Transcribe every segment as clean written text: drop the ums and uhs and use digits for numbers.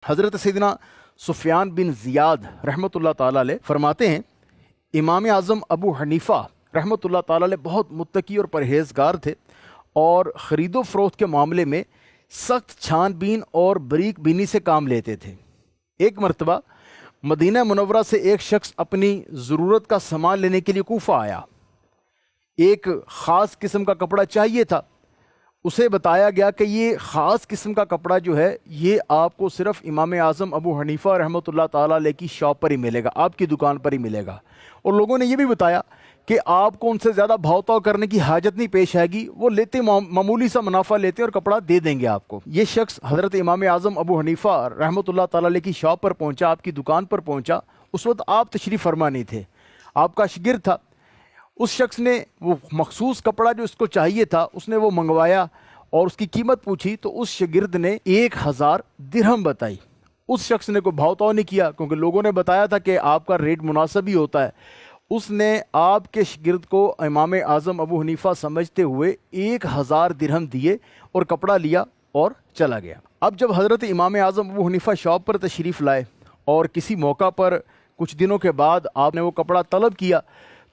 حضرت سیدنا سفیان بن زیاد رحمۃ اللہ تعالیٰ علیہ فرماتے ہیں امام اعظم ابو حنیفہ رحمۃ اللہ تعالیٰ علیہ بہت متقی اور پرہیزگار تھے اور خرید و فروخت کے معاملے میں سخت چھان بین اور بریک بینی سے کام لیتے تھے۔ ایک مرتبہ مدینہ منورہ سے ایک شخص اپنی ضرورت کا سامان لینے کے لیے کوفہ آیا۔ ایک خاص قسم کا کپڑا چاہیے تھا۔ اسے بتایا گیا کہ یہ خاص قسم کا کپڑا جو ہے یہ آپ کو صرف امام اعظم ابو حنیفہ رحمۃ اللہ تعالیٰ علیہ کی شاپ پر ہی ملے گا، آپ کی دکان پر ہی ملے گا۔ اور لوگوں نے یہ بھی بتایا کہ آپ کو ان سے زیادہ بھاؤ تاؤ کرنے کی حاجت نہیں پیش آئے گی، وہ لیتے معمولی سا منافع لیتے اور کپڑا دے دیں گے آپ کو۔ یہ شخص حضرت امام اعظم ابو حنیفہ رحمۃ اللہ تعالیٰ علیہ کی شاپ پر پہنچا، آپ کی دکان پر پہنچا۔ اس وقت آپ تشریف فرما نہیں تھے، آپ کا شاگرد تھا۔ اس شخص نے وہ مخصوص کپڑا جو اس کو چاہیے تھا اس نے وہ منگوایا اور اس کی قیمت پوچھی تو اس شاگرد نے 1000 درہم بتائی۔ اس شخص نے کوئی بھاؤ تاؤ نہیں کیا کیونکہ لوگوں نے بتایا تھا کہ آپ کا ریٹ مناسب ہی ہوتا ہے۔ اس نے آپ کے شاگرد کو امام اعظم ابو حنیفہ سمجھتے ہوئے 1000 درہم دیے اور کپڑا لیا اور چلا گیا۔ اب جب حضرت امام اعظم ابو حنیفہ شاپ پر تشریف لائے اور کسی موقع پر کچھ دنوں کے بعد آپ نے وہ کپڑا طلب کیا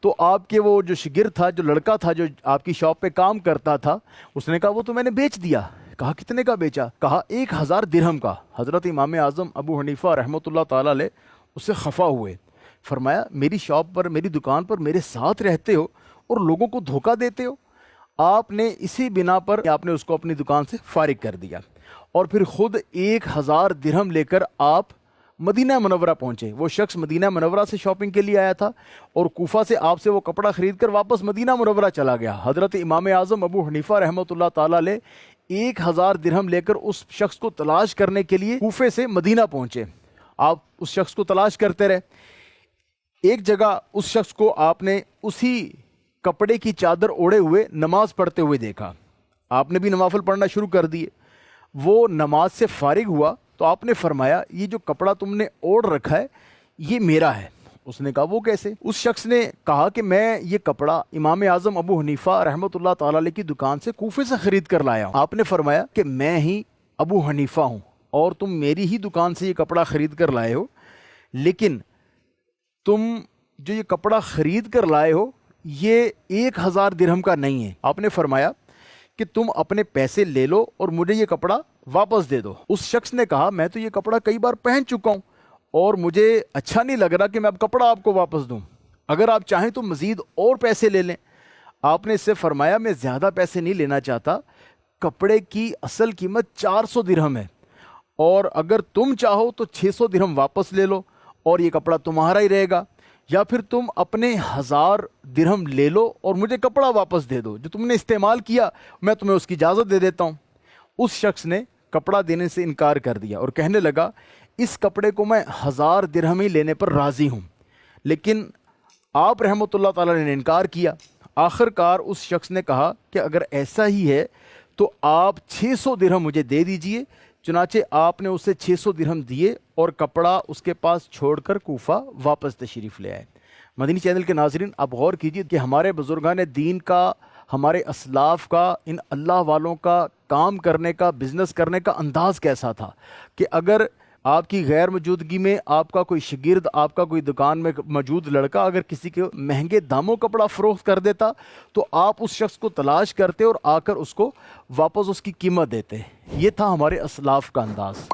تو آپ کے وہ جو شاگرد تھا، جو لڑکا تھا جو آپ کی شاپ پہ کام کرتا تھا، اس نے کہا وہ تو میں نے بیچ دیا۔ کہا کتنے کا بیچا؟ کہا 1000 درہم کا۔ حضرت امام اعظم ابو حنیفہ رحمۃ اللہ تعالیٰ علیہ اس سے خفا ہوئے۔ فرمایا میری شاپ پر، میری دکان پر میرے ساتھ رہتے ہو اور لوگوں کو دھوکہ دیتے ہو۔ آپ نے اسی بنا پر آپ نے اس کو اپنی دکان سے فارغ کر دیا اور پھر خود 1000 درہم لے کر آپ مدینہ منورہ پہنچے۔ وہ شخص مدینہ منورہ سے شاپنگ کے لیے آیا تھا اور کوفہ سے آپ سے وہ کپڑا خرید کر واپس مدینہ منورہ چلا گیا۔ حضرت امام اعظم ابو حنیفہ رحمۃ اللہ تعالیٰ علیہ 1000 درہم لے کر اس شخص کو تلاش کرنے کے لیے کوفے سے مدینہ پہنچے۔ آپ اس شخص کو تلاش کرتے رہے۔ ایک جگہ اس شخص کو آپ نے اسی کپڑے کی چادر اوڑھے ہوئے نماز پڑھتے ہوئے دیکھا۔ آپ نے بھی نوافل پڑھنا شروع کر دیے۔ وہ نماز سے فارغ ہوا تو آپ نے فرمایا یہ جو کپڑا تم نے اوڑھ رکھا ہے یہ میرا ہے۔ اس نے کہا وہ کیسے؟ اس شخص نے کہا کہ میں یہ کپڑا امام اعظم ابو حنیفہ رحمۃ اللہ تعالیٰ علیہ کی دکان سے کوفے سے خرید کر لایا ہوں۔ آپ نے فرمایا کہ میں ہی ابو حنیفہ ہوں اور تم میری ہی دکان سے یہ کپڑا خرید کر لائے ہو، لیکن تم جو یہ کپڑا خرید کر لائے ہو یہ 1000 درہم کا نہیں ہے۔ آپ نے فرمایا کہ تم اپنے پیسے لے لو اور مجھے یہ کپڑا واپس دے دو۔ اس شخص نے کہا میں تو یہ کپڑا کئی بار پہن چکا ہوں اور مجھے اچھا نہیں لگ رہا کہ میں اب کپڑا آپ کو واپس دوں، اگر آپ چاہیں تو مزید اور پیسے لے لیں۔ آپ نے اس سے فرمایا میں زیادہ پیسے نہیں لینا چاہتا، کپڑے کی اصل قیمت 400 درہم ہے اور اگر تم چاہو تو 600 درہم واپس لے لو اور یہ کپڑا تمہارا ہی رہے گا، یا پھر تم اپنے 1000 درہم لے لو اور مجھے کپڑا واپس دے دو، جو تم نے استعمال کیا میں تمہیں اس کی اجازت دے دیتا ہوں۔ اس شخص نے کپڑا دینے سے انکار کر دیا اور کہنے لگا اس کپڑے کو میں 1000 درہم ہی لینے پر راضی ہوں، لیکن آپ رحمۃ اللہ تعالیٰ نے انکار کیا۔ آخر کار اس شخص نے کہا کہ اگر ایسا ہی ہے تو آپ 600 درہم مجھے دے دیجئے۔ چنانچہ آپ نے اسے 600 درہم دیے اور کپڑا اس کے پاس چھوڑ کر کوفہ واپس تشریف لے آئے۔ مدنی چینل کے ناظرین آپ غور کیجیے کہ ہمارے بزرگان دین کا، ہمارے اسلاف کا، ان اللہ والوں کا کام کرنے کا، بزنس کرنے کا انداز کیسا تھا کہ اگر آپ کی غیر موجودگی میں آپ کا کوئی شاگرد، آپ کا کوئی دکان میں موجود لڑکا اگر کسی کے مہنگے داموں کپڑا فروخت کر دیتا تو آپ اس شخص کو تلاش کرتے اور آ کر اس کو واپس اس کی قیمت دیتے۔ یہ تھا ہمارے اسلاف کا انداز۔